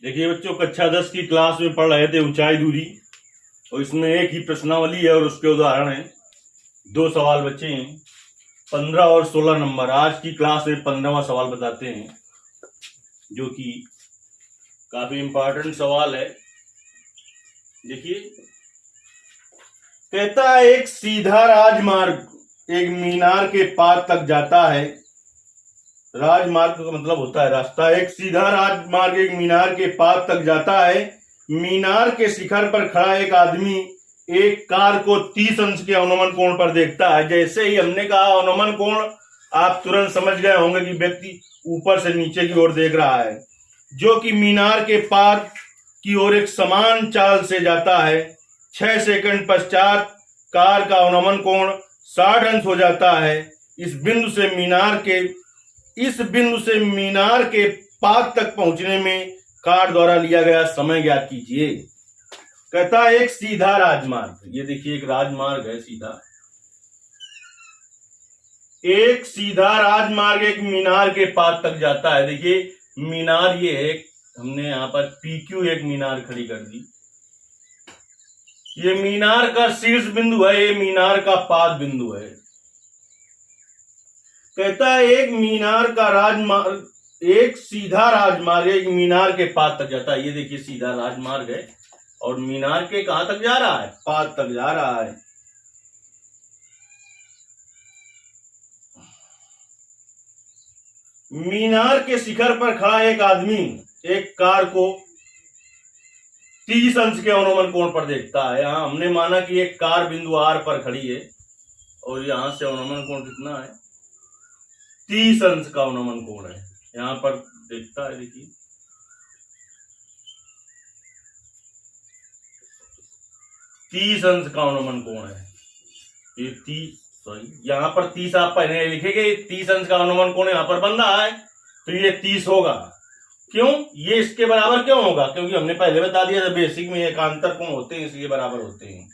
देखिए बच्चों, कक्षा 10 की क्लास में पढ़ रहे थे ऊंचाई दूरी, और इसमें एक ही प्रश्नावली है और उसके उदाहरण है। 2 सवाल बचे हैं, 15 और 16 नंबर। आज की क्लास में 15वां सवाल बताते हैं, जो कि काफी इंपॉर्टेंट सवाल है। देखिए, कहता है एक सीधा राजमार्ग एक मीनार के पार तक जाता है। राजमार्ग का मतलब होता है रास्ता। एक सीधा राजमार्ग एक मीनार के पार तक जाता है। मीनार के शिखर पर खड़ा एक आदमी एक कार को 30 अंश के अवनमन कोण पर देखता है। जैसे ही हमने कहा अवनमन कोण, आप तुरंत समझ गए होंगे कि व्यक्ति ऊपर से नीचे की ओर देख रहा है, जो कि मीनार के पार की ओर एक समान चाल से जाता है। 6 सेकंड पश्चात कार का अवनमन कोण 60 अंश हो जाता है। इस बिंदु से मीनार के पार तक पहुंचने में कार द्वारा लिया गया समय ज्ञात कीजिए। कहता है एक सीधा राजमार्ग, ये देखिए एक राजमार्ग है सीधा। एक सीधा राजमार्ग एक मीनार के पार तक जाता है। देखिए मीनार ये है, हमने यहां पर PQ एक मीनार खड़ी कर दी। ये मीनार का शीर्ष बिंदु है, ये मीनार का पाद बिंदु है। कहता है एक मीनार का राजमार्ग, एक सीधा राजमार्ग एक मीनार के पाद तक जाता है। ये देखिए सीधा राजमार्ग है और मीनार के कहां तक जा रहा है? पाद तक जा रहा है। मीनार के शिखर पर खड़ा एक आदमी एक कार को 30 अंश के अवनमन कोण पर देखता है। यहां हमने माना कि एक कार बिंदु R पर खड़ी है और यहां से अवनमन कोण कितना है? 30 अंश का अवनमन कोण है। यहां पर देखता है, देखिए 30 अंश का अवनमन कोण है। ये 30, यहां पर 30 आप पहले लिखेंगे, 30 अंश का अवनमन कोण यहां पर बन रहा है, तो ये 30 होगा। क्यों? ये इसके बराबर क्यों होगा? क्योंकि हमने पहले बता दिया था बेसिक में एकांतर कोण होते हैं, इसलिए बराबर होते हैं।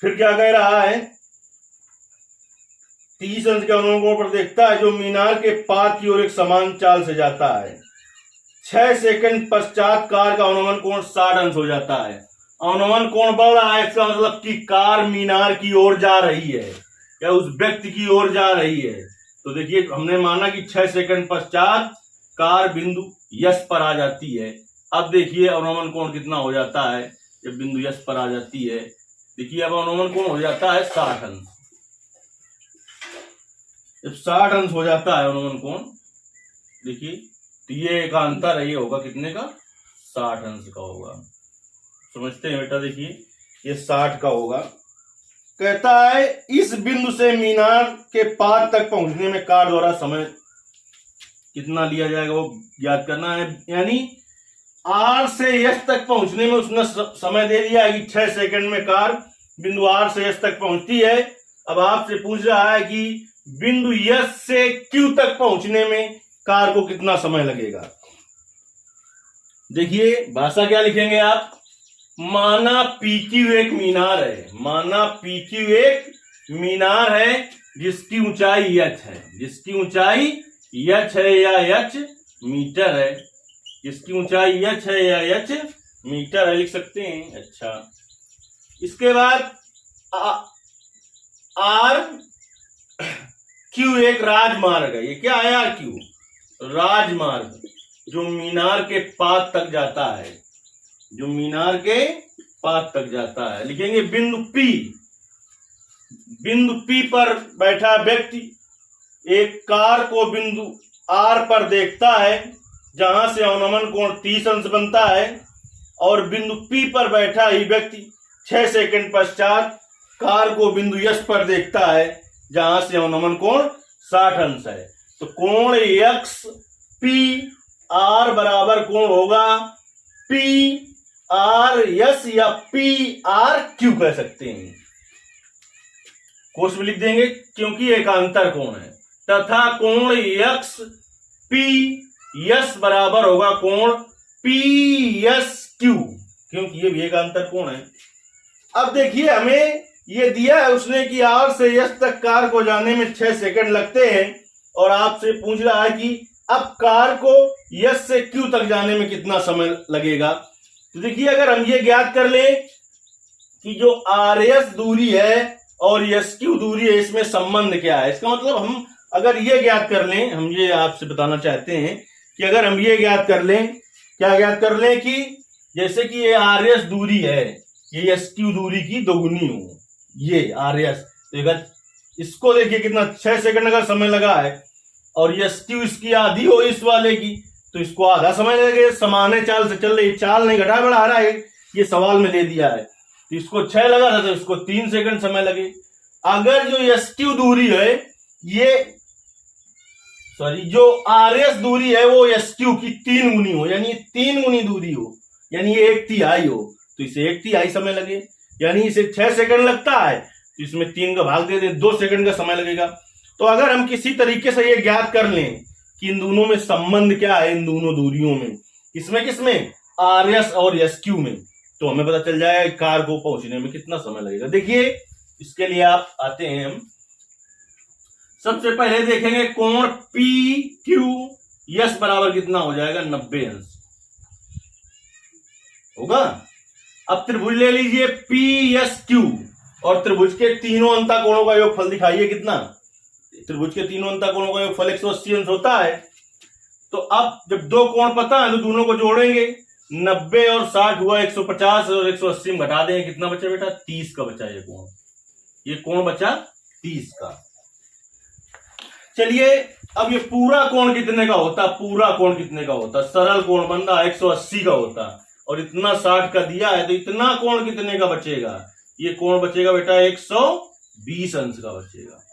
फिर क्या कह रहा है? 30 अंश के अवनमन कोण पर देखता है, जो मीनार के पार की ओर एक समान चाल से जाता है। 6 सेकंड पश्चात कार का अवनमन कोण 60 अंश हो जाता है। अवनमन कोण बढ़ रहा है, इसका मतलब कि कार मीनार की ओर जा रही है या उस व्यक्ति की ओर जा रही है। तो देखिए हमने माना कि 6 सेकंड पश्चात कार बिंदु यस पर आ जाती है। अब देखिए अवनमन कोण कितना हो जाता है जब बिंदु यस पर आ जाती है। देखिए अब अवनमन कोण हो जाता है 60 अंश। जब 60 अंश हो जाता है अवनमन कोण, देखिए तो ये एकांतर है, ये होगा कितने का? 60 अंश का होगा। समझते हैं बेटा? देखिए ये 60 का होगा। कहता है इस बिंदु से मीनार के पार तक पहुंचने में कार द्वारा समय कितना लिया जाएगा वो याद करना है। यानी R से S तक पहुंचने में उसने समय दे दिया है कि 6 सेकंड में कार बिंदु R से S तक पहुंचती है। अब आपसे पूछ रहा है कि बिंदु S से Q तक पहुंचने में कार को कितना समय लगेगा। देखिए भाषा क्या लिखेंगे आप? माना PQ एक मीनार है, माना PQ एक मीनार है जिसकी ऊंचाई h है, जिसकी ऊंचाई h है या h मीटर है, जिसकी ऊंचाई h है या h मीटर है, लिख सकते हैं। अच्छा, इसके बाद R Q एक राजमार्ग है। ये क्या है? RQ राजमार्ग जो मीनार के पाद तक जाता है, जो मीनार के पाद तक जाता है। लिखेंगे बिंदु P, बिंदु P पर बैठा व्यक्ति एक कार को बिंदु R पर देखता है, जहां से अवनमन कोण 30 अंश बनता है, और बिंदु P पर बैठा ही व्यक्ति 6 सेकंड पश्चात कार को बिंदु S पर देखता है, जहां से अवनमन कोण 60 अंश है। तो कोण X P R बराबर कोण होगा P R S या P R Q कह सकते हैं। कोर्स में लिख देंगे क्योंकि एकांतर कोण है। तथा कोण X P S बराबर होगा कोण P S Q, क्योंकि ये भी एकांतर कोण है। अब देखिए हमें ये दिया है उसने कि R से S तक कार को जाने में 6 सेकंड लगते हैं, और आपसे पूछ रहा है कि अब कार को यस से क्यू तक जाने में कितना समय लगेगा। तो देखिए अगर हम ये ज्ञात कर लें कि जो आर एस दूरी है और एस क्यू दूरी है, इसमें संबंध क्या है, इसका मतलब हम अगर ये ज्ञात कर लें, हम ये आपसे बताना चाहते हैं कि अगर हम ये ज्ञात कर लें, क्या ज्ञात कर लें कि जैसे कि ये आर एस दूरी है, ये एस क्यू दूरी की दोगुनी हो, ये आर एस, तो अगर इसको देखिए कितना 6 सेकंड का समय लगा है और एस क्यू इसकी आधी हो इस वाले की, तो इसको आधा समय लगेगा। समाने चाल से चल रही, चाल नहीं घटा बढ़ा रहा है, ये सवाल में दे दिया है। तो इसको 6 लगा था तो इसको 3 सेकंड समय लगे। अगर जो एस क्यू दूरी है ये जो आर एस दूरी है वो एस क्यू की 3 गुनी हो, यानी 3 गुनी दूरी हो, यानी 1/3 हो, तो इसे 1/3 समय लगे। यानी इसे 6 सेकंड लगता है तो इसमें 3 का भाग दे दें, 2 सेकंड का समय लगेगा। तो अगर हम किसी तरीके से ये ज्ञात कर लें कि इन दोनों में संबंध क्या है, इन दोनों दूरियों में, किसमें आर एस और एस क्यू में, तो हमें पता चल जाएगा कार को पहुंचने में कितना समय लगेगा। देखिए इसके लिए आप आते हैं, हम सबसे पहले देखेंगे कोण पी क्यू यस बराबर कितना हो जाएगा, 90 अंश होगा। अब त्रिभुज ले लीजिए पी एस क्यू और त्रिभुज के तीनों अंता कोणों का योगफल दिखाइए कितना। त्रिभुज के तीनों अंता कोणों का योगफल 180 अंश होता है। तो अब जब दो कोण पता है तो दोनों को जोड़ेंगे, 90 और 60 हुआ 150 और 180 में घटा देंगे, कितना बचा बेटा, 30 का बचा ये कोण बचा 30 का। चलिए अब ये पूरा कोण कितने का होता, पूरा कोण कितने का होता, सरल कोण बन रहा 180 का होता और इतना 60 का दिया है, तो इतना कोण कितने का बचेगा, ये कोण बचेगा बेटा 120 अंश का बचेगा।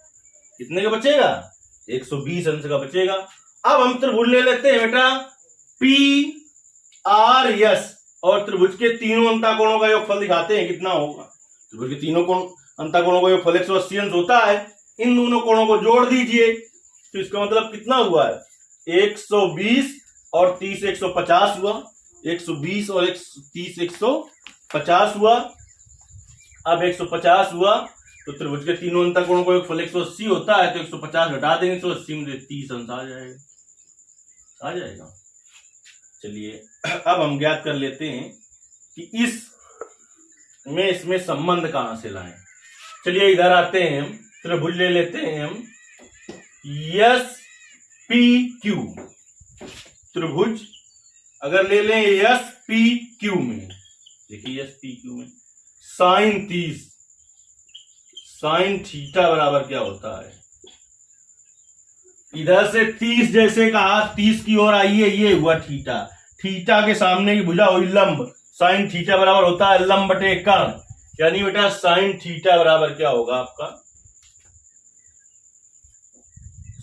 कितने का बचेगा, 120 अंश का बचेगा। अब हम त्रिभुज ले लेते हैं बेटा पी आर एस और त्रिभुज के तीनों अंता कोणों का योगफल दिखाते हैं कितना होगा। त्रिभुज के तीनों अंता कोणों का योगफल 180 अंश होता है। इन दोनों कोणों को जोड़ दीजिए तो इसका मतलब कितना हुआ है, 120 और 30 150 हुआ, 120 और 30 150 हुआ। अब 150 हुआ तो त्रिभुज के तीनों अंतर कोणों का योगफल 180 होता है, तो 150 घटा देंगे 180 में 30 अंश आ जाएगा। चलिए अब हम ज्ञात कर लेते हैं कि इसमें संबंध कहां से लाएं। चलिए इधर आते हैं, हम त्रिभुज ले लेते हैं हम एस पी क्यू। त्रिभुज अगर ले लें एस पी क्यू में, देखिए एस पी क्यू में साइन 30, साइन थीटा बराबर क्या होता है, इधर से 30 जैसे कहा 30 की ओर आइए, ये हुआ थीटा, थीटा के सामने की भुजा हुई लंब, साइन थीटा बराबर होता है लंब बटे कर्ण, यानी बेटा साइन थीटा बराबर क्या होगा आपका,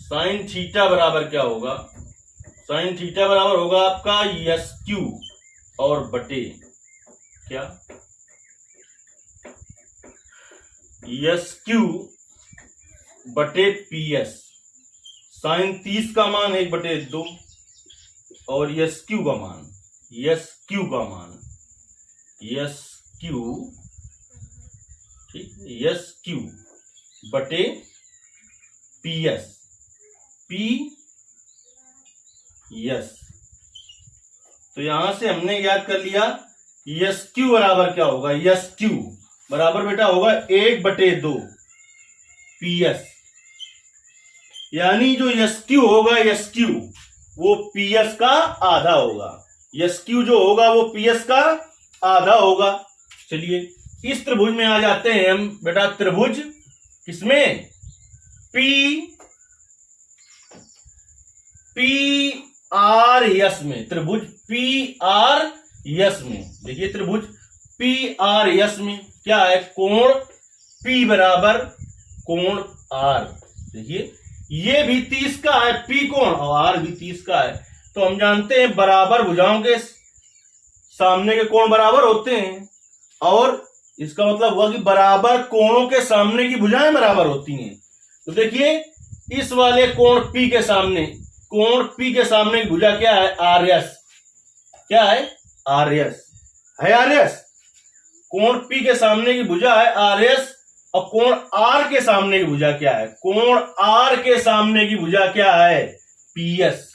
साइन थीटा बराबर क्या होगा, साइन थीटा बराबर होगा आपका एस क्यू और बटे क्या, एस क्यू बटे पी एस। साइन 30 का मान 1/2 और एस क्यू का मान, एस क्यू का मान, एस क्यू, ठीक, एस क्यू बटे पी एस, पी एस। तो यहां से हमने याद कर लिया एस क्यू बराबर क्या होगा, एस क्यू बराबर बेटा होगा 1/2 पी एस, यानी जो एस क्यू होगा, एस क्यू वो पी एस का आधा होगा, एस क्यू जो होगा वो पी एस का आधा होगा। चलिए इस त्रिभुज में आ जाते हैं हम बेटा, त्रिभुज किसमें, पी आर एस में, त्रिभुज पी आर एस में। देखिए त्रिभुज पी आर एस में क्या है, कोण P बराबर कोण R। देखिए ये भी 30 का है P कोण और R भी 30 का है, तो हम जानते हैं बराबर भुजाओं के सामने के कोण बराबर होते हैं, और इसका मतलब हुआ कि बराबर कोणों के सामने की भुजाएं बराबर होती हैं। तो देखिए इस वाले कोण P के सामने, कोण P के सामने की भुजा क्या है, आर एस, क्या है, आर एस है, आर एस। कोण P के सामने की भुजा है आर एस, और कोण R के सामने की भुजा क्या है, कोण R के सामने की भुजा क्या है, पी एस।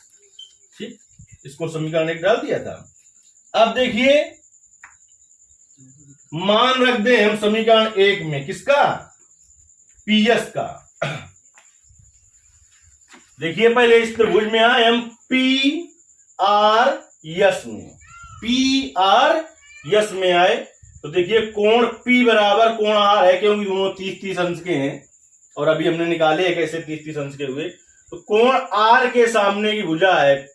इसको समीकरण 1 डाल दिया था। अब देखिए मान रख दे हम समीकरण 1 में किसका, पीएस का। देखिए पहले इस त्रिभुज में आए हम पी आर यस में, पी आर यस में आए तो देखिए कोण P बराबर कोण R है, क्योंकि दोनों 30-30 अंश के हैं और अभी हमने निकाले कैसे 30-30 अंश के हुए। तो कोण R के सामने की भुजा है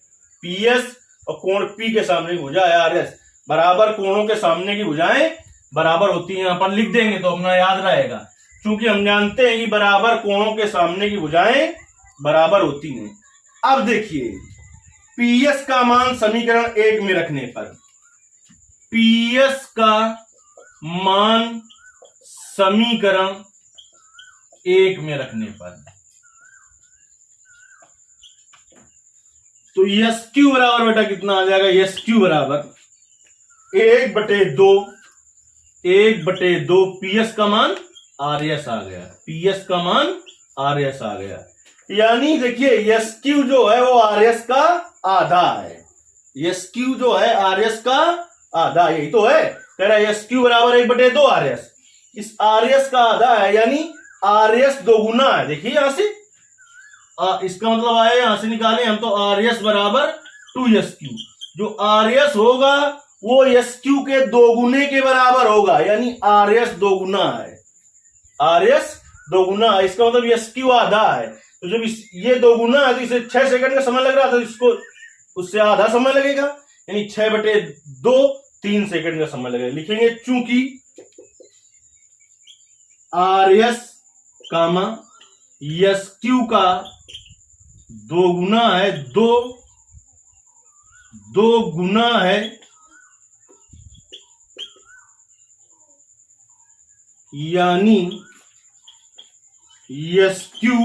PS और कोण P के सामने की भुजा है RS। बराबर कोणों के सामने की भुजाएं बराबर होती हैं, अपन लिख देंगे तो अपना याद रहेगा, क्योंकि हम जानते हैं कि बराबर कोणों के सामने की भुजाएं बराबर होती हैं। अब देखिए PS का मान समीकरण 1 में रखने पर, PS का मान समीकरण 1 में रखने पर, तो एस क्यू बराबर बेटा कितना आ जाएगा, एस क्यू बराबर 1/2 पीएस का मान आरएस आ गया, पीएस का मान आरएस आ गया। यानी देखिए एस क्यू जो है वो आरएस का आधा है, एस क्यू जो है आरएस का आधा, यही तो है, कह रहा है एस क्यू बराबर 1/2 आरएस, इस आरएस का आधा है, यानी आरएस दोगुना है। देखिए यहां से इसका मतलब आया, यहां से निकाले हम तो आरएस बराबर 2SQ, जो आरएस होगा वो एसक्यू के दोगुने के बराबर होगा, यानी आरएस दोगुना है, आरएस दोगुना है, इसका मतलब एसक्यू आधा है। तो जब ये दोगुना है तो इसे 6 सेकंड का समय लग रहा था, इसको उससे आधा समय लगेगा, यानी 6/2 3 सेकंड का समय लगेगा। लिखेंगे चूंकि आरएस कामा एसक्यू का दोगुना है, दो गुना है, यानी एसक्यू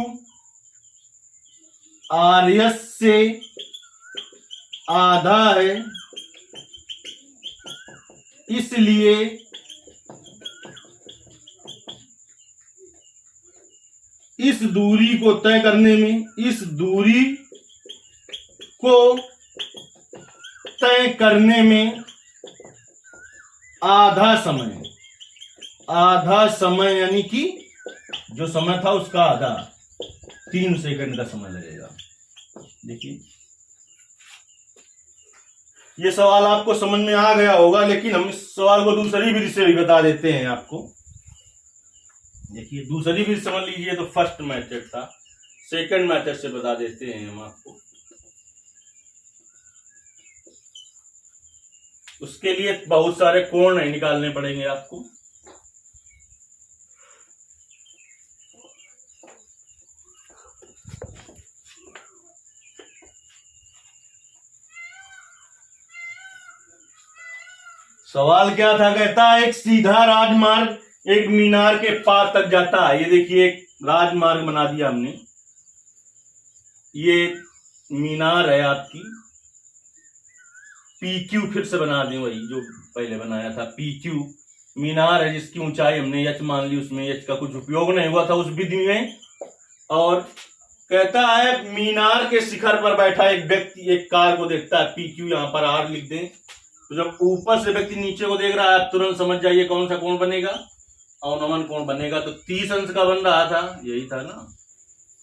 आरएस से आधा है, इसलिए इस दूरी को तय करने में, इस दूरी को तय करने में आधा समय यानी कि जो समय था उसका आधा 3 सेकंड का समय लगेगा। देखिए ये सवाल आपको समझ में आ गया होगा, लेकिन हम इस सवाल को दूसरी विधि से भी बता देते हैं आपको। देखिए दूसरी विधि समझ लीजिए, तो फर्स्ट मेथड था, सेकंड मेथड से बता देते हैं हम आपको। उसके लिए बहुत सारे कोण नहीं निकालने पड़ेंगे आपको। सवाल क्या था, कहता है एक सीधा राजमार्ग एक मीनार के पार तक जाता है। ये देखिए एक राजमार्ग बना दिया हमने, ये मीनार है आपकी, PQ फिर से बना दें वही जो पहले बनाया था, PQ मीनार है जिसकी ऊंचाई हमने h मान ली, उसमें h का कुछ उपयोग नहीं हुआ था उस विधि में। और कहता है मीनार के शिखर पर बैठा एक व्यक्ति एक कार को देखता है, PQ यहां पर R लिख दें। तो जब ऊपर से व्यक्ति नीचे को देख रहा है, आप तुरंत समझ जाइए कौन सा कोण बनेगा, अवनमन कोण बनेगा। तो 30 अंश का बन रहा था, यही था ना,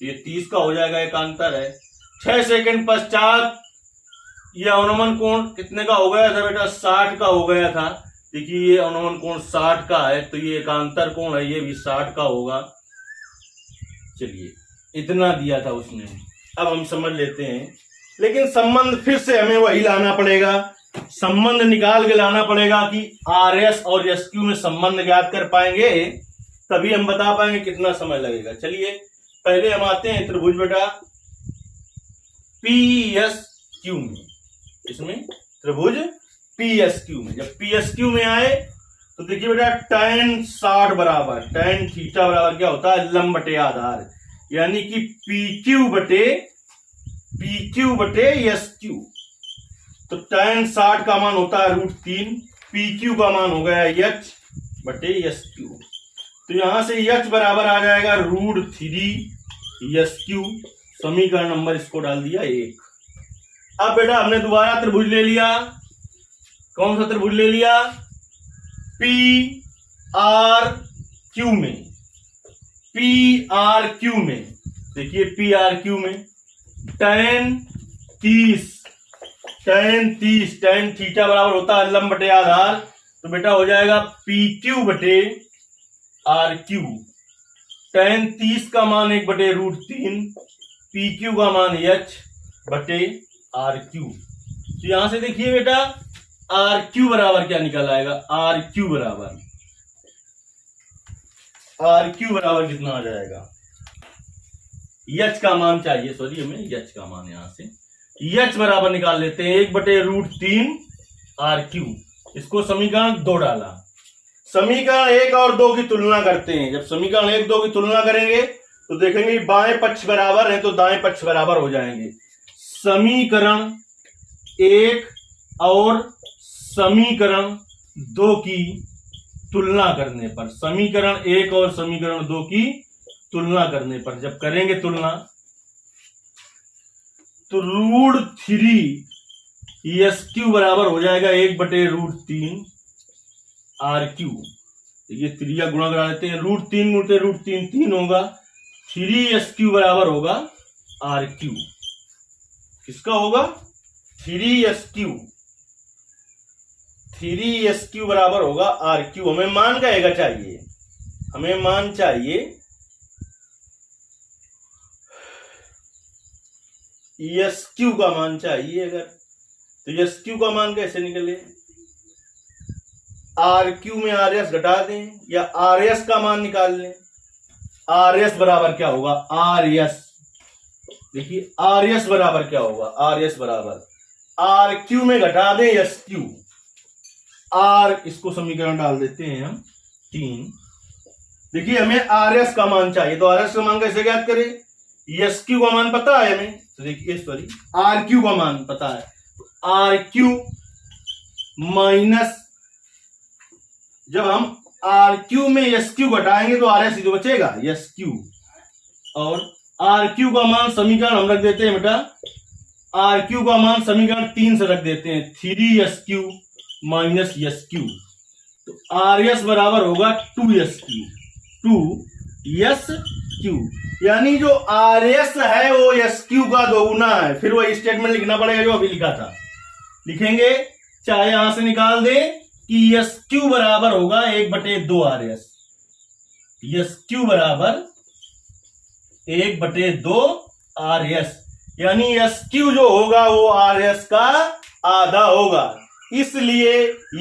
ये 30 का हो जाएगा, एक अंतर है। 6 सेकंड पश्चात ये अवनमन कोण कितने का हो गया था बेटा, 60 का हो गया था। देखिए ये अवनमन कोण 60 का है, तो ये एकांतर कोण है, ये भी 60 का होगा। चलिए इतना दिया था उसने, अब हम समझ लेते हैं, लेकिन संबंध फिर से हमें वही लाना पड़ेगा, संबंध निकाल के लाना पड़ेगा कि आरएस और एसक्यू में संबंध ज्ञात कर पाएंगे, तभी हम बता पाएंगे कितना समय लगेगा। चलिए पहले हम आते हैं त्रिभुज बेटा पीएसक्यू में, इसमें त्रिभुज पीएसक्यू में। जब पीएसक्यू में आए तो देखिए बेटा tan 60 बराबर tan थीटा बराबर क्या होता है, लंब बटे आधार, यानी कि PQ बटे एसक्यू। तो tan 60 का मान होता है √3, PQ का मान हो गया h बटे एसक्यू। तो यहां से h बराबर आ जाएगा √3 एसक्यू, समीकरण नंबर इसको डाल दिया 1। अब बेटा हमने दोबारा त्रिभुज ले लिया। कौन सा त्रिभुज ले लिया? पी आर क्यू में। पी आर क्यू में देखिए, पी आर क्यू में tan 30, tan थीटा बराबर होता है लंब बटे आधार, तो बेटा हो जाएगा पी क्यू बटे आर क्यू। tan 30 का मान 1/√3, पी क्यू का मान h बटे आर क्यू। तो यहां से देखिए बेटा आर क्यू बराबर क्या निकल आएगा? आर क्यू बराबर कितना आ जाएगा? h का मान चाहिए, सॉरी हमें h का मान यहां से h बराबर निकाल लेते हैं 1/√3 आर क्यू। इसको समीकरण 2 डाला। समीकरण 1 और 2 की तुलना करते हैं। जब समीकरण 1 2 की तुलना करेंगे तो देखेंगे बाएं पक्ष बराबर है तो दाएं पक्ष बराबर हो जाएंगे। समीकरण 1 और समीकरण 2 की तुलना करने पर, समीकरण 1 और समीकरण 2 की तुलना करने पर जब करेंगे तुलना तो √3 एस क्यू बराबर हो जाएगा 1/√3 आर क्यू। ये त्रिया गुणा करा देते हैं, √3 गुणते √3 3 होगा, 3s क्यू बराबर होगा आर क्यू। किसका होगा? 3s क्यू बराबर होगा आर क्यू। हमें मान कहेगा चाहिए, हमें मान चाहिए एस क्यू का मान चाहिए। अगर तो एस क्यू का मान कैसे निकले? आर क्यू में आर एस घटा दें या आर एस का मान निकाल लें। आर एस बराबर क्या होगा? आर एस, देखिए आर एस बराबर क्या होगा? आर एस बराबर आर क्यू में घटा दें एस क्यू। आर, इसको समीकरण डाल देते हैं हम 3। देखिए हमें आर एस का मान चाहिए, तो आर एस का मान कैसे ज्ञात करें? एस क्यू का मान पता है हमें, तो देखिए सॉरी आर क्यू का मान पता है, आर क्यू माइनस, जब हम आर क्यू में एस क्यू घटाएंगे तो आर एस ही तो बचेगा, एस क्यू। और आर क्यू का मान समीकरण हम रख देते हैं बेटा, आर क्यू का मान समीकरण 3 से रख देते हैं, 3s Q minus S Q. तो आर एस बराबर होगा 2s क्यू, यानी जो आर एस है वो एस क्यू का दोगुना है। फिर वही स्टेटमेंट लिखना पड़ेगा जो अभी लिखा था, लिखेंगे चाहे यहां से निकाल दे कि एस क्यू बराबर होगा 1/2 आर एस। एस क्यू बराबर 1/2 आर एस, यानी एस क्यू जो होगा वो आर एस का आधा होगा। इसलिए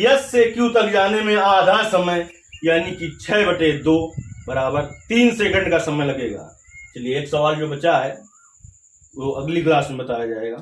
एस से क्यू तक जाने में आधा समय यानी कि 6/2 बराबर 3 सेकंड का समय लगेगा। चलिए एक सवाल जो बचा है वो अगली क्लास में बताया जाएगा।